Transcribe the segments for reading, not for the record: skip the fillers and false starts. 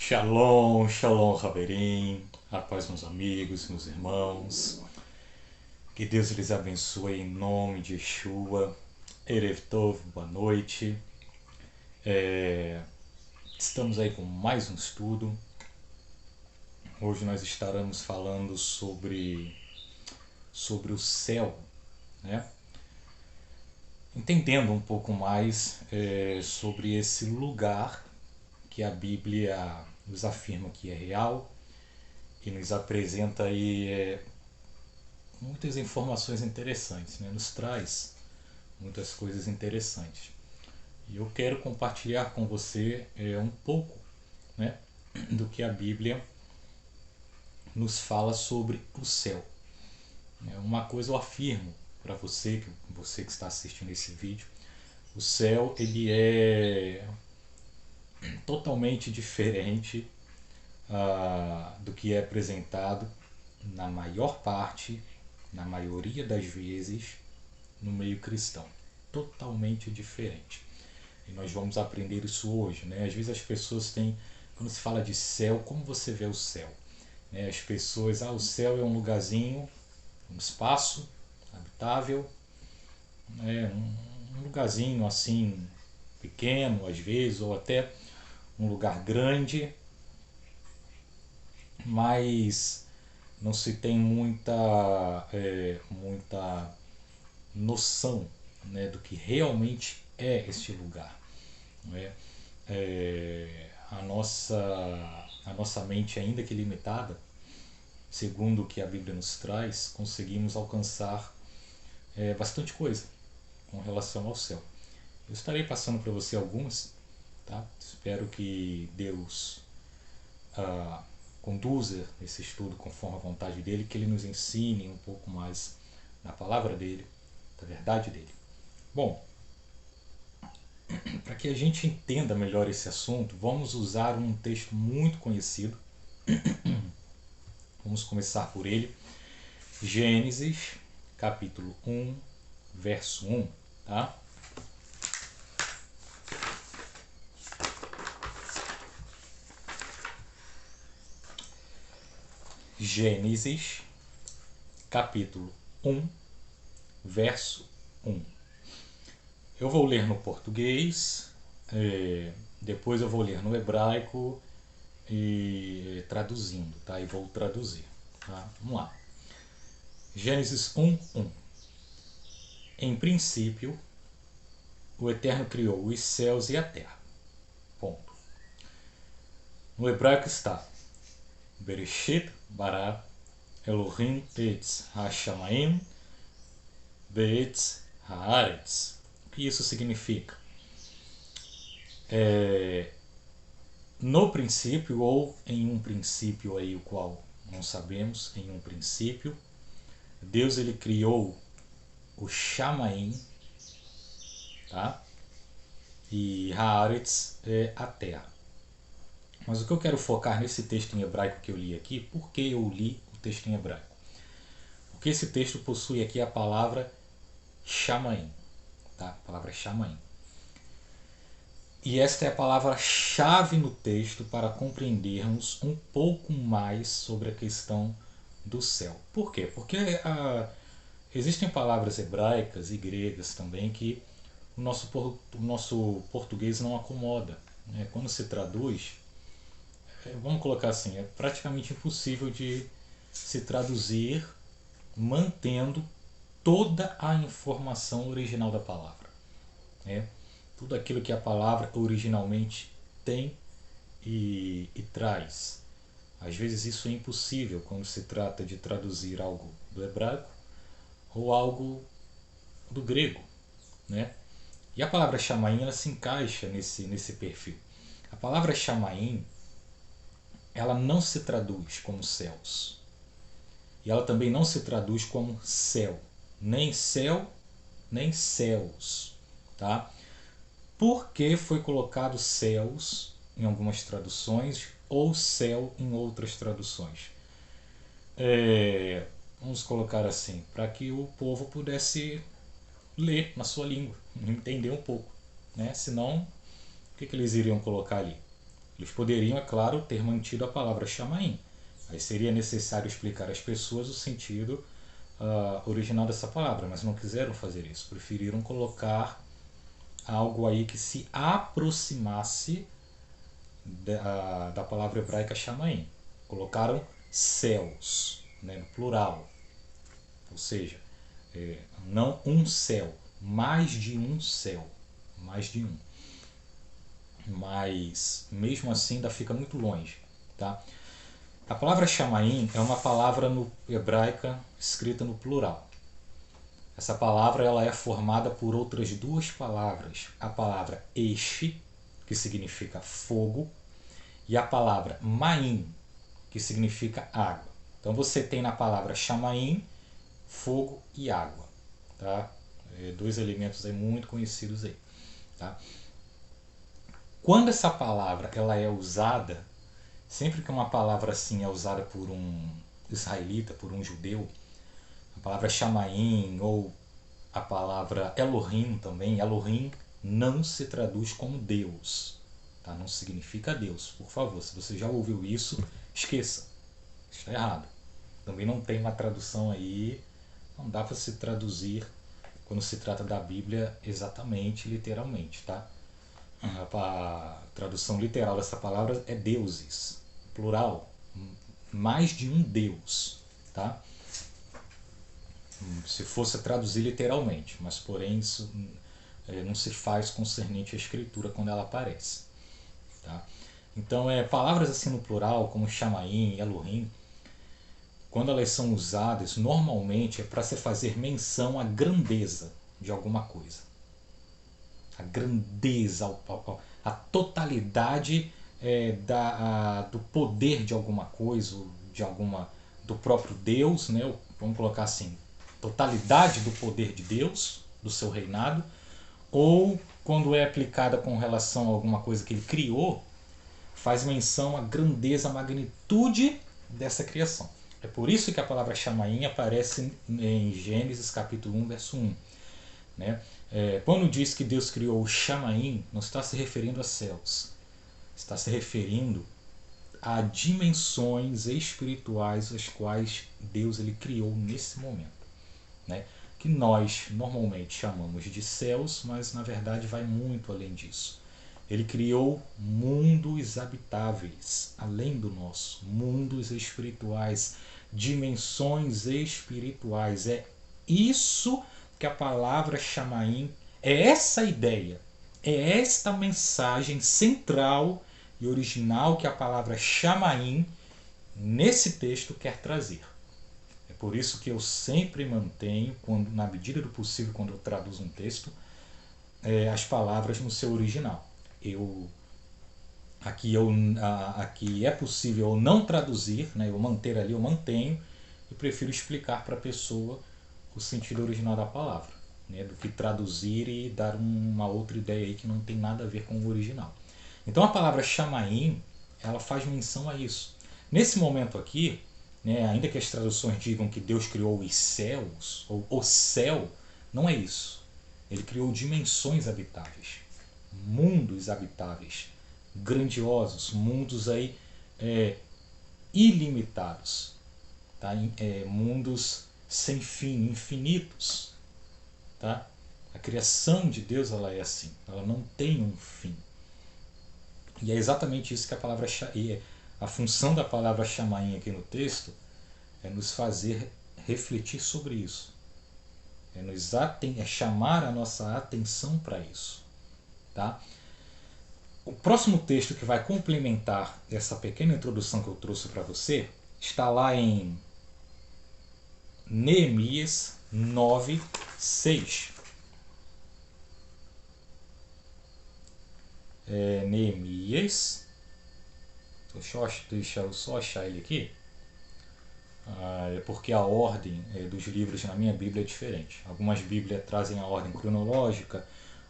Shalom, shalom, Haverim, a paz, meus amigos, meus irmãos, que Deus lhes abençoe em nome de Yeshua. Erev Tov, boa noite. Estamos aí com mais um estudo. Hoje nós estaremos falando sobre o céu, né? Entendendo um pouco mais sobre esse lugar que a Bíblia nos afirma que é real e nos apresenta aí muitas informações interessantes, né? Nos traz muitas coisas interessantes. E eu quero compartilhar com você um pouco, né, do que a Bíblia nos fala sobre o céu. Uma coisa eu afirmo para você que está assistindo esse vídeo: o céu ele é totalmente diferente do que é apresentado na maior parte, na maioria das vezes, no meio cristão. Totalmente diferente. E nós vamos aprender isso hoje, né? Às vezes as pessoas têm, quando se fala de céu, como você vê o céu? As pessoas, o céu é um lugarzinho, um espaço habitável, um lugarzinho assim pequeno às vezes, ou até um lugar grande, mas não se tem muita noção, né, do que realmente é este lugar. Né? A nossa mente, ainda que limitada, segundo o que a Bíblia nos traz, conseguimos alcançar bastante coisa com relação ao céu. Eu estarei passando para você algumas, tá? Espero que Deus conduza esse estudo conforme a vontade dele, que ele nos ensine um pouco mais da palavra dele, da verdade dele. Bom, para que a gente entenda melhor esse assunto, vamos usar um texto muito conhecido. Vamos começar por ele. Gênesis, capítulo 1, verso 1. Tá? Gênesis, capítulo 1, verso 1. Eu vou ler no português, depois eu vou ler no hebraico e traduzindo, tá? E vou traduzir, tá? Vamos lá. Gênesis 1, 1. Em princípio, o Eterno criou os céus e a terra. Ponto. No hebraico está Bereshit bara Elohim etz ha-shamayim ve'etz haaretz. O que isso significa? No princípio, ou em um princípio aí o qual não sabemos, em um princípio, Deus ele criou o Shamaim, tá? E Haaretz é a terra. Mas o que eu quero focar nesse texto em hebraico que eu li aqui, por que eu li o texto em hebraico? Porque esse texto possui aqui a palavra Shamaim, tá? A palavra Shamaim. E esta é a palavra-chave no texto para compreendermos um pouco mais sobre a questão do céu. Por quê? Porque existem palavras hebraicas e gregas também que o nosso português não acomoda. Né? Quando se traduz, vamos colocar assim, é praticamente impossível de se traduzir mantendo toda a informação original da palavra. Né? Tudo aquilo que a palavra originalmente tem e traz. Às vezes isso é impossível quando se trata de traduzir algo do hebraico ou algo do grego. Né? E a palavra Shamaim ela se encaixa nesse perfil. A palavra Shamaim ela não se traduz como céus. E ela também não se traduz como céu. Nem céu, nem céus. Tá? Por que foi colocado céus em algumas traduções ou céu em outras traduções? Vamos colocar assim, para que o povo pudesse ler na sua língua, entender um pouco. Né? Senão, o que eles iriam colocar ali? Eles poderiam, é claro, ter mantido a palavra chamaim. Aí seria necessário explicar às pessoas o sentido original dessa palavra, mas não quiseram fazer isso. Preferiram colocar algo aí que se aproximasse da palavra hebraica chamaim. Colocaram céus, né, no plural. Ou seja, não um céu, mais de um céu. Mais de um. Mas mesmo assim ainda fica muito longe. Tá? A palavra chamaim é uma palavra hebraica escrita no plural. Essa palavra ela é formada por outras duas palavras. A palavra esh, que significa fogo, e a palavra maim, que significa água. Então você tem na palavra chamaim, fogo e água. Tá? Dois elementos aí muito conhecidos aí. Tá? Quando essa palavra ela é usada, sempre que uma palavra assim é usada por um israelita, por um judeu, a palavra chamaim ou a palavra Elohim também, Elohim não se traduz como Deus. Tá? Não significa Deus, por favor. Se você já ouviu isso, esqueça. Está errado. Também não tem uma tradução aí, não dá para se traduzir quando se trata da Bíblia exatamente, literalmente. Tá? A tradução literal dessa palavra é deuses, plural, mais de um Deus. Tá? Se fosse traduzir literalmente, mas porém isso não se faz concernente à escritura quando ela aparece. Tá? Então, palavras assim no plural, como chamaim, Elohim, quando elas são usadas, normalmente é para se fazer menção à grandeza de alguma coisa. A grandeza, a totalidade do poder de alguma coisa, do próprio Deus, né? Vamos colocar assim, totalidade do poder de Deus, do seu reinado, ou quando é aplicada com relação a alguma coisa que ele criou, faz menção à grandeza, à magnitude dessa criação. É por isso que a palavra chamaim aparece em Gênesis capítulo 1, verso 1. Né? Quando diz que Deus criou o chamaim, não está se referindo a céus, está se referindo a dimensões espirituais as quais Deus ele criou nesse momento. Né? Que nós normalmente chamamos de céus, mas na verdade vai muito além disso. Ele criou mundos habitáveis, além do nosso, mundos espirituais, dimensões espirituais. É isso que a palavra chamaim, é essa ideia, é esta mensagem central e original que a palavra chamaim, nesse texto, quer trazer. É por isso que eu sempre mantenho, na medida do possível, quando eu traduzo um texto, as palavras no seu original. Aqui é possível eu não traduzir, né, eu manter ali, eu mantenho, e prefiro explicar para a pessoa o sentido original da palavra, né, do que traduzir e dar uma outra ideia aí que não tem nada a ver com o original. Então a palavra chamaim, ela faz menção a isso. Nesse momento aqui, né, ainda que as traduções digam que Deus criou os céus, ou o céu, não é isso. Ele criou dimensões habitáveis, mundos habitáveis, grandiosos, mundos aí ilimitados, tá? Mundos sem fim, infinitos. Tá? A criação de Deus ela é assim, ela não tem um fim. E é exatamente isso que a função da palavra chamaim aqui no texto é nos fazer refletir sobre isso. É chamar a nossa atenção para isso. Tá? O próximo texto que vai complementar essa pequena introdução que eu trouxe para você está lá em Neemias 9:6. Neemias, deixa eu só achar ele aqui, porque a ordem dos livros na minha Bíblia é diferente. Algumas Bíblias trazem a ordem cronológica,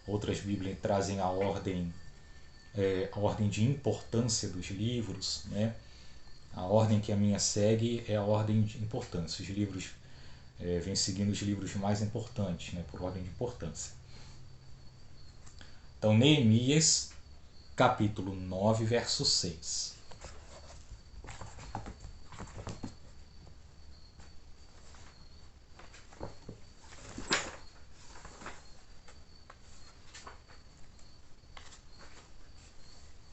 outras Bíblias trazem a ordem de importância dos livros, né? A ordem que a minha segue é a ordem de importância. Os livros vêm seguindo os livros mais importantes, né? Por ordem de importância. Então, Neemias capítulo 9, verso 6.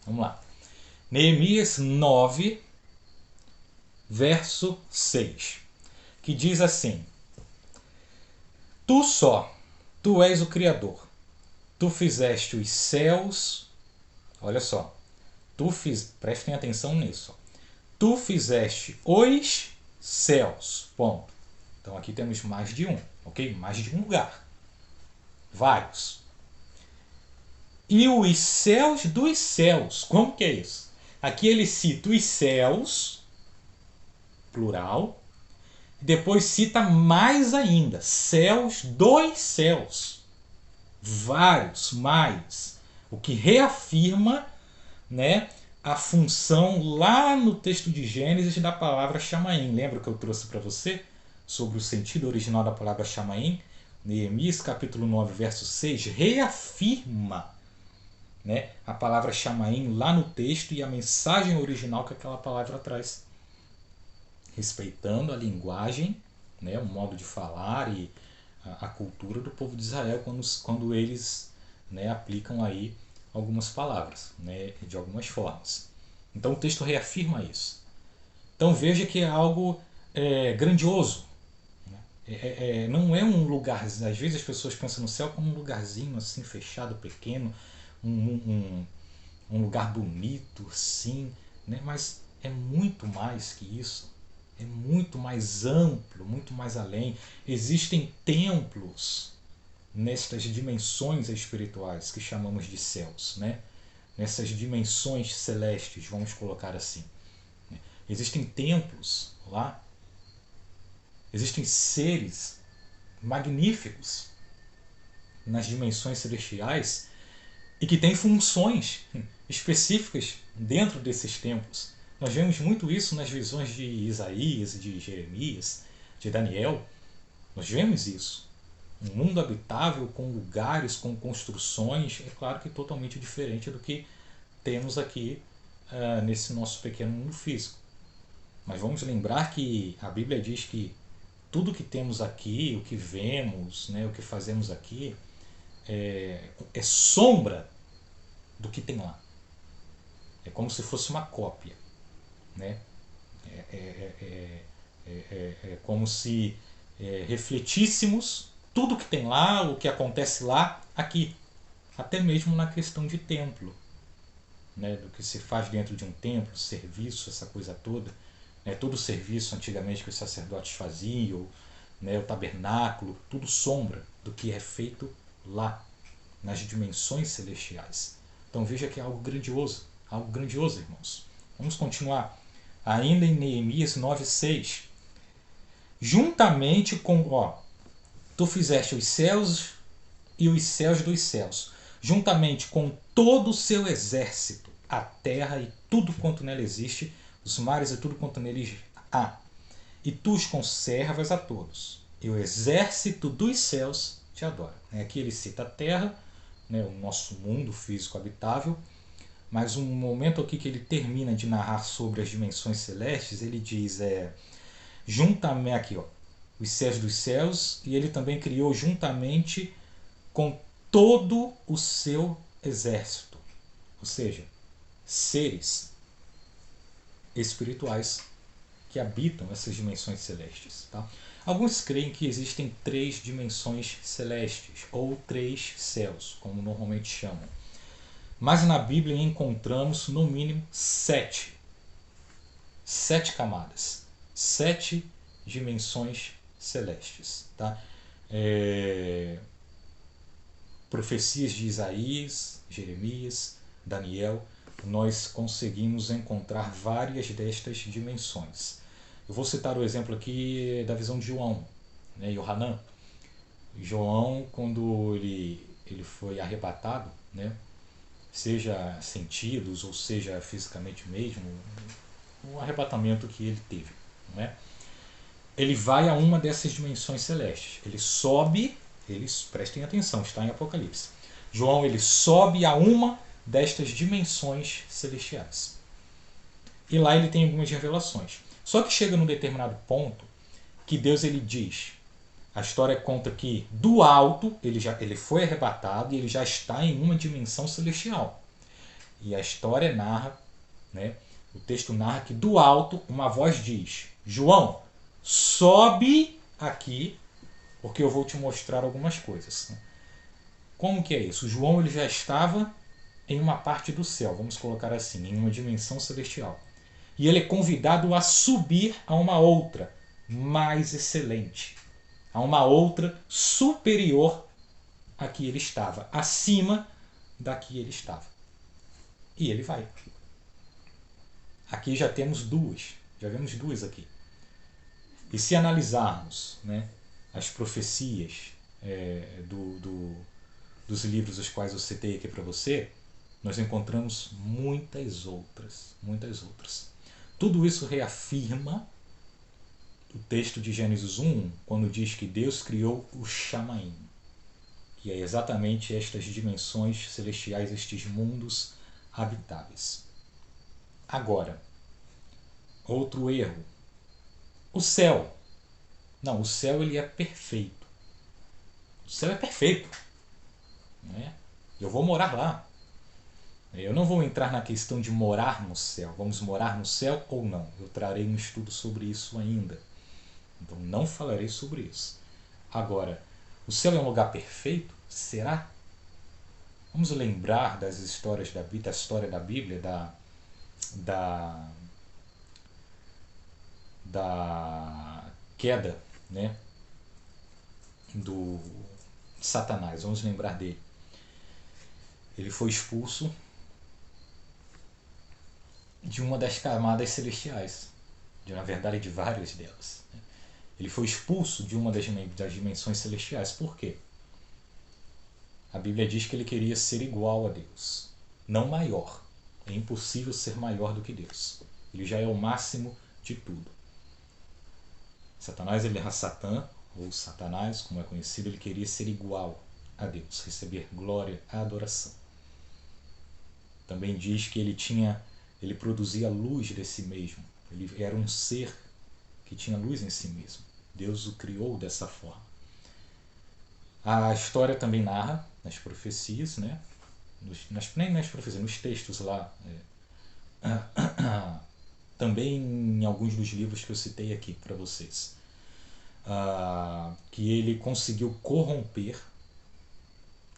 Vamos lá. Neemias 9, verso 6, que diz assim: Tu só, tu és o Criador, tu fizeste os céus, olha só, prestem atenção nisso, tu fizeste os céus, ponto. Então aqui temos mais de um, ok? Mais de um lugar, vários. E os céus dos céus, como que é isso? Aqui ele cita os céus, plural, e depois cita mais ainda, céus dos céus, vários, mais, o que reafirma, né, a função lá no texto de Gênesis da palavra chamaim. Lembra que eu trouxe para você sobre o sentido original da palavra chamaim? Neemias capítulo 9, verso 6 reafirma, né, a palavra chamaim lá no texto e a mensagem original que aquela palavra traz, respeitando a linguagem, né, o modo de falar e a cultura do povo de Israel quando eles, né, aplicam aí algumas palavras, né, de algumas formas. Então o texto reafirma isso. Então veja que é algo grandioso. Né? Não é um lugar, às vezes as pessoas pensam no céu como um lugarzinho assim fechado, pequeno, um lugar bonito, sim, né? Mas é muito mais que isso. É muito mais amplo, muito mais além. Existem templos nestas dimensões espirituais que chamamos de céus, né? Nessas dimensões celestes, vamos colocar assim. Existem templos lá, existem seres magníficos nas dimensões celestiais e que têm funções específicas dentro desses templos. Nós vemos muito isso nas visões de Isaías, de Jeremias, de Daniel. Nós vemos isso. Um mundo habitável com lugares, com construções, é claro que totalmente diferente do que temos aqui nesse nosso pequeno mundo físico. Mas vamos lembrar que a Bíblia diz que tudo que temos aqui, o que vemos, né, o que fazemos aqui, é sombra do que tem lá. É como se fosse uma cópia. Né? É como se refletíssemos tudo que tem lá, o que acontece lá, aqui. Até mesmo na questão de templo. Né? Do que se faz dentro de um templo, serviço, essa coisa toda. Né? Todo o serviço antigamente que os sacerdotes faziam, né? O tabernáculo, tudo sombra do que é feito lá, nas dimensões celestiais. Então veja que é algo grandioso, irmãos. Vamos continuar. Ainda em Neemias 9,6. Juntamente com... tu fizeste os céus e os céus dos céus, juntamente com todo o seu exército, a terra e tudo quanto nela existe, os mares e tudo quanto neles há. E tu os conservas a todos. E o exército dos céus te adora. Aqui ele cita a terra, né, o nosso mundo físico habitável, mas um momento aqui que ele termina de narrar sobre as dimensões celestes, ele diz, juntamente aqui, os céus dos céus, e ele também criou juntamente com todo o seu exército, ou seja, seres espirituais que habitam essas dimensões celestes. Tá? Alguns creem que existem 3 dimensões celestes, ou 3 céus, como normalmente chamam. Mas na Bíblia encontramos no mínimo 7. 7 camadas. 7 dimensões celestes. Tá? Profecias de Isaías, Jeremias, Daniel, nós conseguimos encontrar várias destas dimensões. Eu vou citar o exemplo aqui da visão de João, né, Yohanan. João, quando ele foi arrebatado, né, seja sentidos ou seja fisicamente mesmo, o arrebatamento que ele teve, né, ele vai a uma dessas dimensões celestes. Ele sobe, prestem atenção, está em Apocalipse. João ele sobe a uma destas dimensões celestiais. E lá ele tem algumas revelações. Só que chega num determinado ponto que Deus ele diz, a história conta que do alto ele foi arrebatado e ele já está em uma dimensão celestial. E a história narra, né, o texto narra que do alto uma voz diz: João, sobe aqui porque eu vou te mostrar algumas coisas. Como que é isso? O João ele já estava em uma parte do céu, vamos colocar assim, em uma dimensão celestial. E ele é convidado a subir a uma outra, mais excelente, a uma outra superior a que ele estava, acima da que ele estava. E ele vai. Aqui já temos duas, já vemos duas aqui. E se analisarmos, né, as profecias dos livros os quais eu citei aqui para você, nós encontramos muitas outras, muitas outras. Tudo isso reafirma o texto de Gênesis 1, quando diz que Deus criou o Chamaim. E é exatamente estas dimensões celestiais, estes mundos habitáveis. Agora, outro erro. O céu. Não, o céu ele é perfeito. O céu é perfeito. Né? Eu vou morar lá. Eu não vou entrar na questão de morar no céu. Vamos morar no céu ou não? Eu trarei um estudo sobre isso ainda. Então não falarei sobre isso. Agora, o céu é um lugar perfeito? Será? Vamos lembrar das histórias da história da Bíblia, da queda, né, do Satanás. Vamos lembrar dele. Ele foi expulso de uma das camadas celestiais, na verdade de várias delas. Ele foi expulso de uma das dimensões celestiais. Por quê? A Bíblia diz que ele queria ser igual a Deus, não maior. É impossível ser maior do que Deus. Ele já é o máximo de tudo. Satanás, ele era Satã, ou Satanás, como é conhecido, ele queria ser igual a Deus, receber glória, adoração. Também diz que ele produzia luz de si mesmo. Ele era um ser que tinha luz em si mesmo. Deus o criou dessa forma. A história também narra nas profecias, né? Nem nas profecias, nos textos lá. Também em alguns dos livros que eu citei aqui para vocês. Que ele conseguiu corromper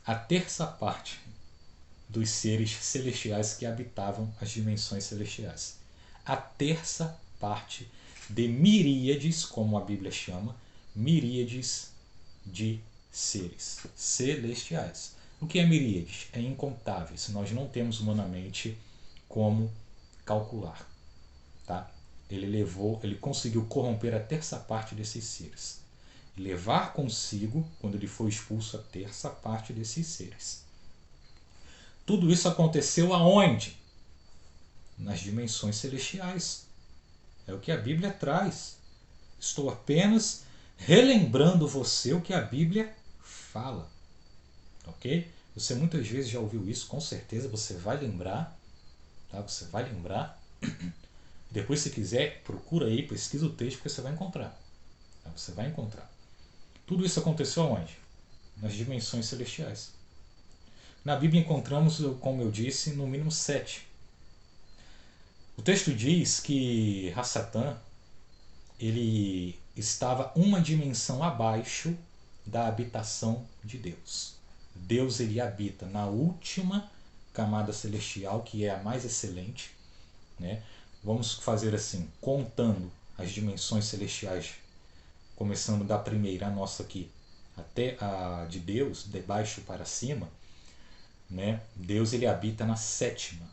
a terça parte dos seres celestiais que habitavam as dimensões celestiais. A terça parte de miríades, como a Bíblia chama, miríades de seres celestiais. O que é miríades? É incontáveis. Nós não temos humanamente como calcular. Tá? Ele conseguiu corromper a terça parte desses seres. E levar consigo, quando ele foi expulso, a terça parte desses seres. Tudo isso aconteceu aonde? Nas dimensões celestiais. É o que a Bíblia traz. Estou apenas relembrando você o que a Bíblia fala. Ok? Você muitas vezes já ouviu isso, com certeza você vai lembrar. Tá? Você vai lembrar. Depois, se quiser, procura aí, pesquisa o texto que você vai encontrar. Tá? Você vai encontrar. Tudo isso aconteceu aonde? Nas dimensões celestiais. Na Bíblia encontramos, como eu disse, no mínimo 7. O texto diz que Satã ele estava uma dimensão abaixo da habitação de Deus. Deus ele habita na última camada celestial, que é a mais excelente, né? Vamos fazer assim, contando as dimensões celestiais, começando da primeira, a nossa aqui, até a de Deus, de baixo para cima, né? Deus ele habita na sétima,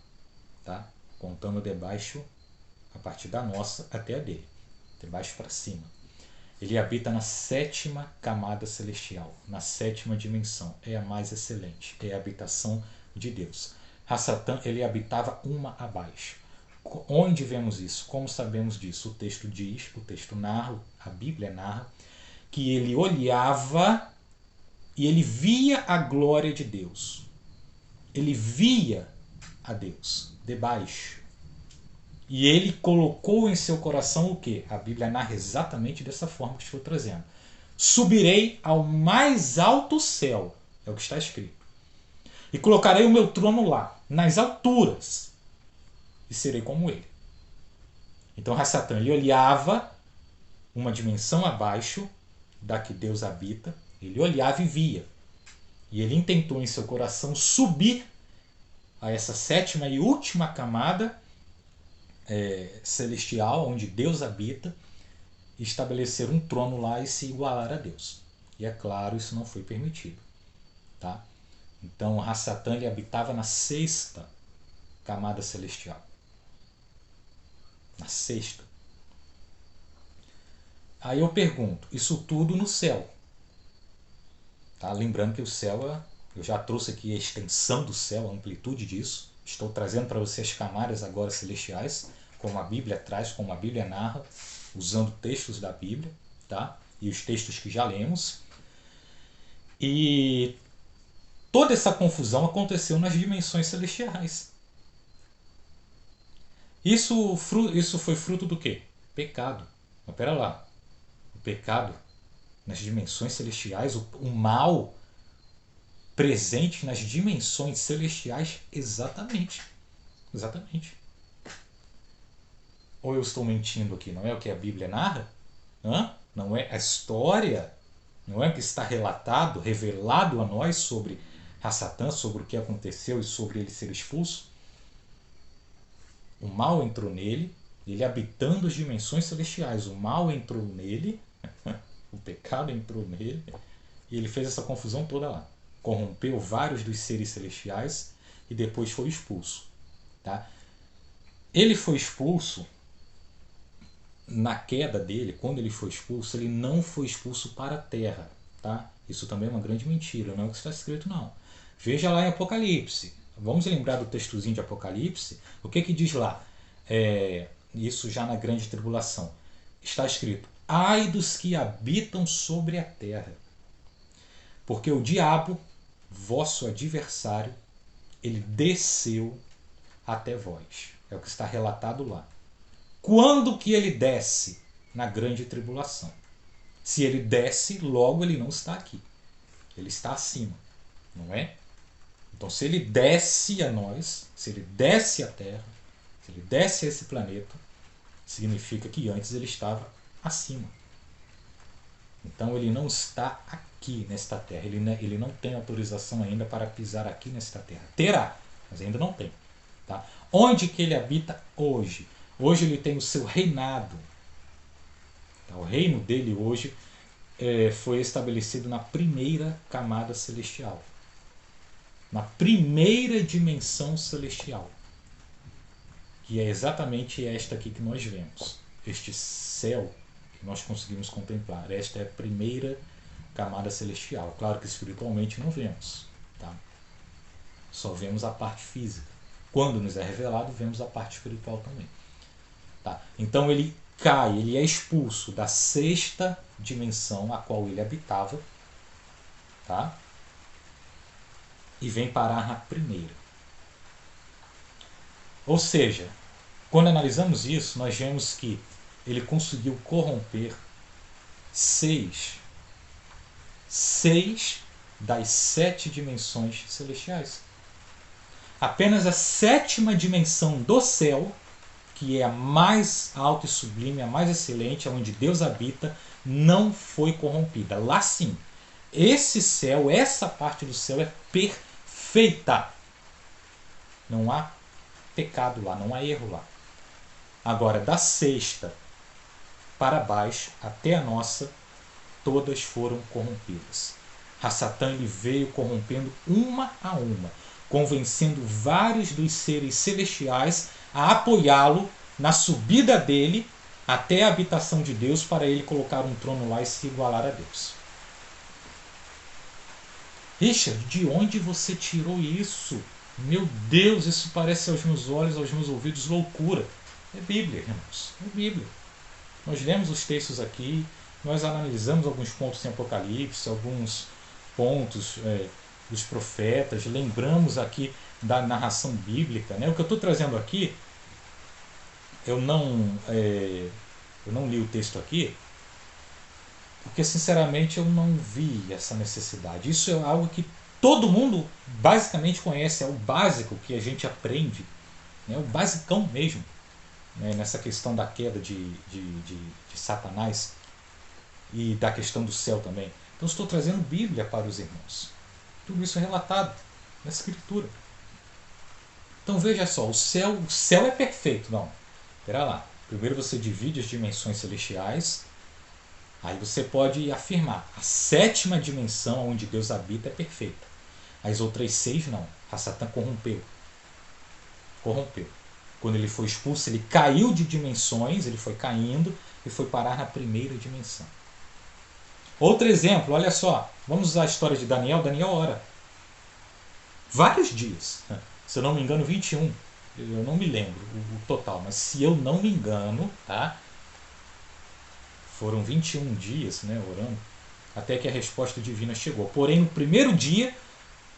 tá? Contando de baixo, a partir da nossa até a dele, de baixo para cima. Ele habita na sétima camada celestial, na sétima dimensão. É a mais excelente, é a habitação de Deus. Satã ele habitava uma abaixo. Onde vemos isso? Como sabemos disso? O texto diz, o texto narra, a Bíblia narra, que ele olhava e ele via a glória de Deus. Ele via a Deus, debaixo. E ele colocou em seu coração o quê? A Bíblia narra exatamente dessa forma que estou trazendo. Subirei ao mais alto céu, é o que está escrito. E colocarei o meu trono lá, nas alturas, e serei como ele. Então Hassatan, ele olhava uma dimensão abaixo da que Deus habita, ele olhava e via. E ele intentou em seu coração subir a essa sétima e última camada celestial, onde Deus habita, e estabelecer um trono lá e se igualar a Deus. E é claro, isso não foi permitido. Tá? Então Hassatan, ele habitava na sexta camada celestial. Na sexta. Aí eu pergunto, isso tudo no céu. Tá? Lembrando que o céu, eu já trouxe aqui a extensão do céu, a amplitude disso. Estou trazendo para você as camadas agora celestiais, como a Bíblia traz, como a Bíblia narra, usando textos da Bíblia, tá? E os textos que já lemos. E toda essa confusão aconteceu nas dimensões celestiais. Isso foi fruto do quê? Pecado. Mas pera lá. O pecado nas dimensões celestiais, o mal presente nas dimensões celestiais, exatamente. Exatamente. Ou eu estou mentindo aqui? Não é o que a Bíblia narra? Não é a história? Não é o que está relatado, revelado a nós sobre Hassatan, sobre o que aconteceu e sobre ele ser expulso? O mal entrou nele, ele habitando as dimensões celestiais, o mal entrou nele, o pecado entrou nele, e ele fez essa confusão toda lá. Corrompeu vários dos seres celestiais e depois foi expulso. Tá? Ele foi expulso, na queda dele, quando ele foi expulso, ele não foi expulso para a terra. Tá? Isso também é uma grande mentira, não é o que está escrito não. Veja lá em Apocalipse. Vamos lembrar do textozinho de Apocalipse. O que diz lá? Isso já na grande tribulação. Está escrito: ai dos que habitam sobre a terra, porque o diabo, vosso adversário, ele desceu até vós. É o que está relatado lá. Quando que ele desce? Na grande tribulação. Se ele desce, logo ele não está aqui. Ele está acima, não é? Então, se ele desce a nós, se ele desce à Terra, se ele desce a esse planeta, significa que antes ele estava acima. Então, ele não está aqui nesta Terra. Ele não tem autorização ainda para pisar aqui nesta Terra. Terá, mas ainda não tem. Tá? Onde que ele habita hoje? Hoje ele tem o seu reinado. Tá? O reino dele hoje foi estabelecido na primeira camada celestial. Na primeira dimensão celestial. Que é exatamente esta aqui que nós vemos. Este céu que nós conseguimos contemplar. Esta é a primeira camada celestial. Claro que espiritualmente não vemos. Tá? Só vemos a parte física. Quando nos é revelado, vemos a parte espiritual também. Tá? Então ele cai, ele é expulso da sexta dimensão a qual ele habitava. Tá? E vem parar na primeira. Ou seja, quando analisamos isso, nós vemos que ele conseguiu corromper seis das 7 dimensões celestiais. Apenas a 7ª dimensão do céu, que é a mais alta e sublime, a mais excelente, onde Deus habita, não foi corrompida. Lá sim, esse céu, essa parte do céu é perfeita. Não há pecado lá, não há erro lá. Agora, da sexta para baixo, até a nossa, todas foram corrompidas. Hassatan ele veio corrompendo uma a uma, convencendo vários dos seres celestiais a apoiá-lo na subida dele até a habitação de Deus, para ele colocar um trono lá e se igualar a Deus. Richard, de onde você tirou isso? Meu Deus, isso parece aos meus olhos, aos meus ouvidos, loucura. É Bíblia, irmãos. É Bíblia. Nós lemos os textos aqui, nós analisamos alguns pontos em Apocalipse, alguns pontos dos profetas, lembramos aqui da narração bíblica, né? O que eu estou trazendo aqui, eu não, eu não li o texto aqui, porque sinceramente eu não vi essa necessidade. Isso é algo que todo mundo basicamente conhece, é o básico que a gente aprende, né? O basicão mesmo, né? Nessa questão da queda de Satanás e da questão do céu também. Então estou trazendo Bíblia para os irmãos. Tudo isso é relatado na Escritura. Então veja só, o céu é perfeito. Não, espera lá. Primeiro você divide as dimensões celestiais. Aí você pode afirmar, a sétima dimensão onde Deus habita é perfeita. As outras 6 não. A Satã corrompeu. Corrompeu. Quando ele foi expulso, ele caiu de dimensões, ele foi caindo e foi parar na primeira dimensão. Outro exemplo, olha só. Vamos usar a história de Daniel. Daniel ora vários dias. Se eu não me engano, 21. Eu não me lembro o total, mas se eu não me engano, tá? Foram 21 dias, né, orando, até que a resposta divina chegou. Porém, no primeiro dia,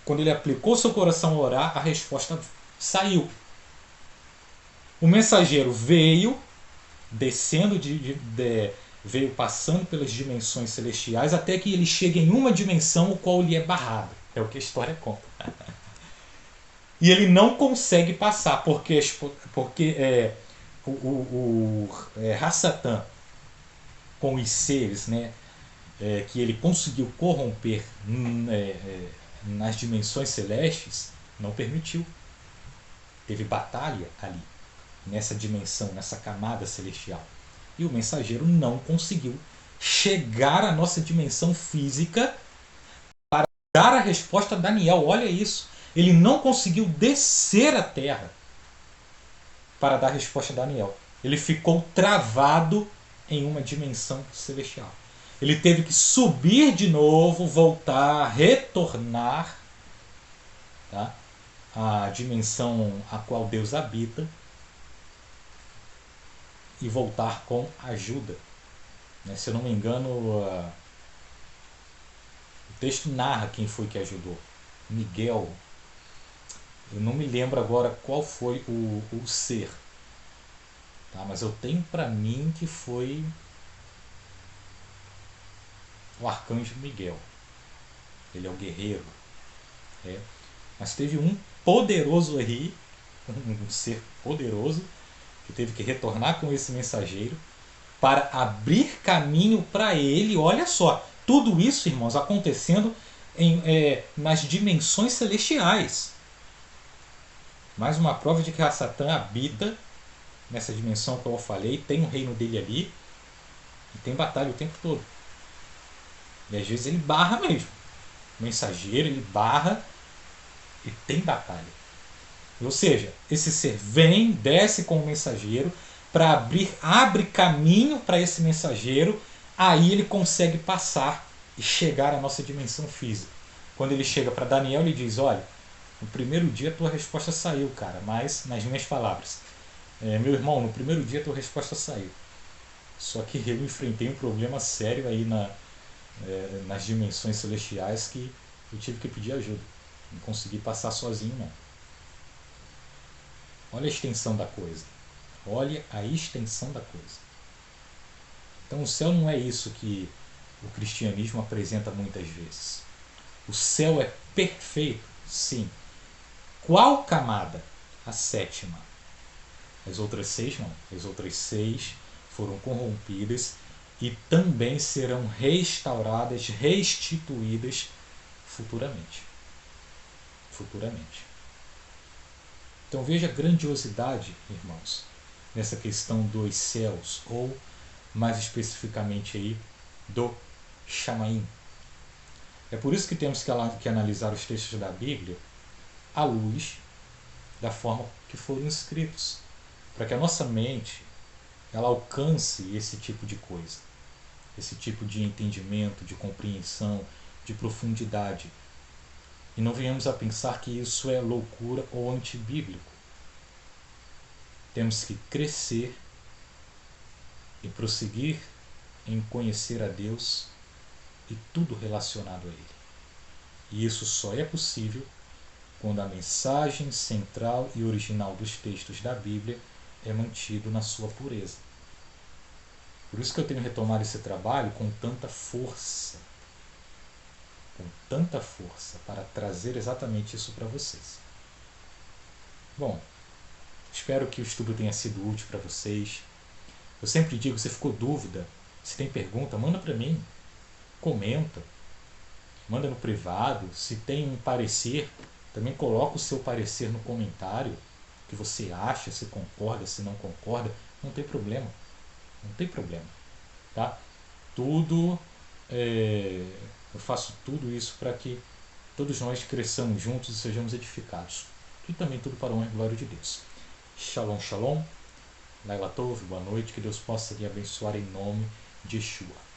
quando ele aplicou seu coração a orar, a resposta saiu. O mensageiro veio, descendo, veio passando pelas dimensões celestiais, até que ele chega em uma dimensão, o qual lhe é barrado. É o que a história conta. E ele não consegue passar, porque Hassatan, com os seres, né, que ele conseguiu corromper nas dimensões celestes, não permitiu. Teve batalha ali, nessa dimensão, nessa camada celestial. E o mensageiro não conseguiu chegar à nossa dimensão física para dar a resposta a Daniel. Olha isso. Ele não conseguiu descer à terra para dar a resposta a Daniel. Ele ficou travado em uma dimensão celestial. Ele teve que subir de novo, voltar, retornar, tá, à dimensão a qual Deus habita e voltar com ajuda. Se eu não me engano, o texto narra quem foi que ajudou. Miguel. Eu não me lembro agora qual foi o ser. Tá, mas eu tenho para mim que foi o arcanjo Miguel. Ele é o guerreiro. Mas teve um poderoso aí, um ser poderoso, que teve que retornar com esse mensageiro para abrir caminho para ele. Olha só, tudo isso, irmãos, acontecendo nas dimensões celestiais. Mais uma prova de que a Satã habita nessa dimensão que eu falei, tem o reino dele ali e tem batalha o tempo todo. E às vezes ele barra mesmo. O mensageiro, ele barra e tem batalha. Ou seja, esse ser vem, desce com o mensageiro para abre caminho para esse mensageiro, aí ele consegue passar e chegar à nossa dimensão física. Quando ele chega para Daniel, ele diz: olha, no primeiro dia a tua resposta saiu, cara, mas nas minhas palavras, meu irmão, no primeiro dia a tua resposta saiu. Só que eu enfrentei um problema sério aí nas dimensões celestiais que eu tive que pedir ajuda. Não consegui passar sozinho, não. Olha a extensão da coisa. Olha a extensão da coisa. Então o céu não é isso que o cristianismo apresenta muitas vezes. O céu é perfeito, sim. Qual camada? A sétima. As outras 6 não. As outras 6 foram corrompidas e também serão restauradas, restituídas futuramente. Futuramente. Então veja a grandiosidade, irmãos, nessa questão dos céus, ou mais especificamente aí, do Chamaim. É por isso que temos que analisar os textos da Bíblia à luz da forma que foram escritos, para que a nossa mente ela alcance esse tipo de coisa, esse tipo de entendimento, de compreensão, de profundidade. E não venhamos a pensar que isso é loucura ou antibíblico. Temos que crescer e prosseguir em conhecer a Deus e tudo relacionado a Ele. E isso só é possível quando a mensagem central e original dos textos da Bíblia é mantido na sua pureza. Por isso que eu tenho retomado esse trabalho com tanta força, para trazer exatamente isso para vocês. Bom, espero que o estudo tenha sido útil para vocês. Eu sempre digo, se ficou dúvida, se tem pergunta, manda para mim, comenta, manda no privado. Se tem um parecer, também coloca o seu parecer no comentário, o que você acha, se concorda, se não concorda, não tem problema, tá? Tudo, eu faço tudo isso para que todos nós cresçamos juntos e sejamos edificados. E também tudo para a honra e glória de Deus. Shalom, shalom. Laila Tov, boa noite. Que Deus possa lhe abençoar em nome de Yeshua.